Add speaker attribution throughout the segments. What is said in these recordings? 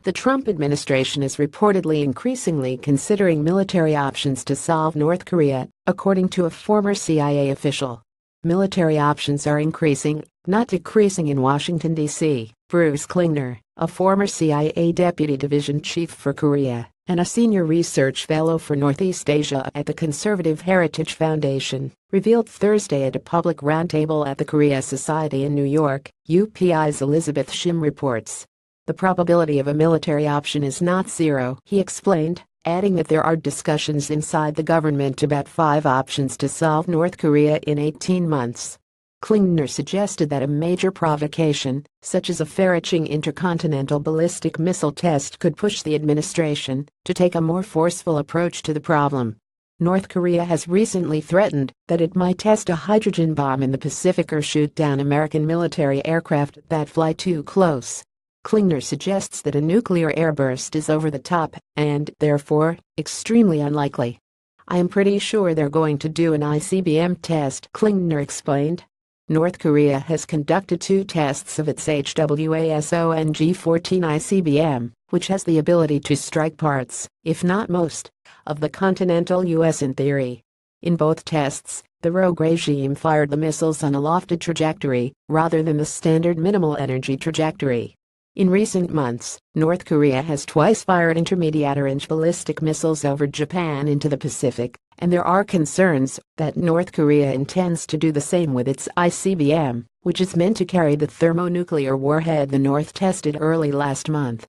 Speaker 1: The Trump administration is reportedly increasingly considering military options to solve North Korea, according to a former CIA official. Military options are increasing, not decreasing in Washington, D.C., Bruce Klingner, a former CIA Deputy Division Chief for Korea and a senior research fellow for Northeast Asia at the Conservative Heritage Foundation, revealed Thursday at a public roundtable at the Korea Society in New York, UPI's Elizabeth Shim reports. The probability of a military option is not zero, he explained, adding that there are discussions inside the government about 5 options to solve North Korea in 18 months. Klingner suggested that a major provocation, such as a far-reaching intercontinental ballistic missile test, could push the administration to take a more forceful approach to the problem. North Korea has recently threatened that it might test a hydrogen bomb in the Pacific or shoot down American military aircraft that fly too close. Klingner suggests that a nuclear airburst is over the top and, therefore, extremely unlikely. "I am pretty sure they're going to do an ICBM test," Klingner explained. North Korea has conducted 2 tests of its HWASONG-14 ICBM, which has the ability to strike parts, if not most, of the continental U.S. in theory. In both tests, the rogue regime fired the missiles on a lofted trajectory, rather than the standard minimal energy trajectory. In recent months, North Korea has twice fired intermediate-range ballistic missiles over Japan into the Pacific, and there are concerns that North Korea intends to do the same with its ICBM, which is meant to carry the thermonuclear warhead the North tested early last month.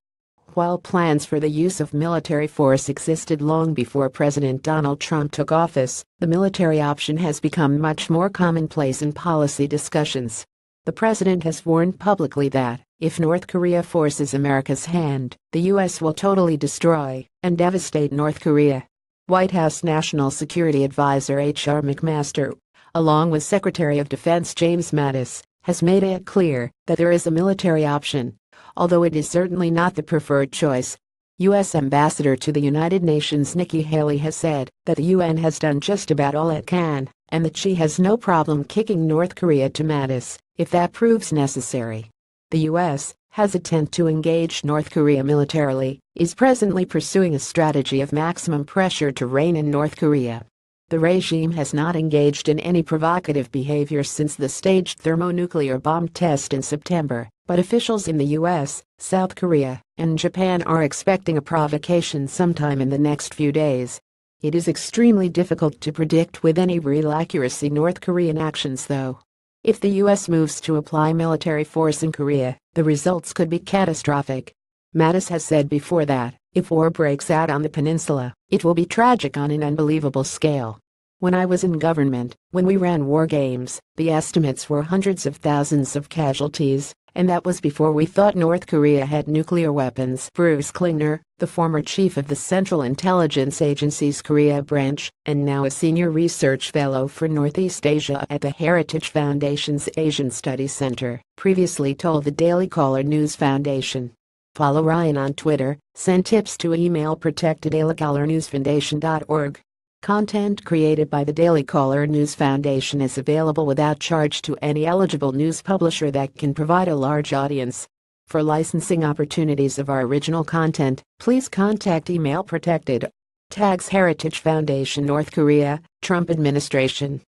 Speaker 1: While plans for the use of military force existed long before President Donald Trump took office, the military option has become much more commonplace in policy discussions. The president has warned publicly that, if North Korea forces America's hand, the U.S. will totally destroy and devastate North Korea. White House National Security Advisor H.R. McMaster, along with Secretary of Defense James Mattis, has made it clear that there is a military option, although it is certainly not the preferred choice. U.S. Ambassador to the United Nations Nikki Haley has said that the UN has done just about all it can, and that she has no problem kicking North Korea to Mattis if that proves necessary. The U.S., hesitant to engage North Korea militarily, is presently pursuing a strategy of maximum pressure to rein in North Korea. The regime has not engaged in any provocative behavior since the staged thermonuclear bomb test in September, but officials in the U.S., South Korea, and Japan are expecting a provocation sometime in the next few days. It is extremely difficult to predict with any real accuracy North Korean actions, though. If the U.S. moves to apply military force in Korea, the results could be catastrophic. Mattis has said before that, if war breaks out on the peninsula, it will be tragic on an unbelievable scale. "When I was in government, when we ran war games, the estimates were hundreds of thousands of casualties, and that was before we thought North Korea had nuclear weapons." Bruce Klingner, the former chief of the Central Intelligence Agency's Korea branch, and now a senior research fellow for Northeast Asia at the Heritage Foundation's Asian Studies Center, previously told the Daily Caller News Foundation. Follow Ryan on Twitter, send tips to email protect@dailycallerNewsFoundation.org. Content created by the Daily Caller News Foundation is available without charge to any eligible news publisher that can provide a large audience. For licensing opportunities of our original content, please contact Email Protected. Tags Heritage Foundation North Korea, Trump Administration.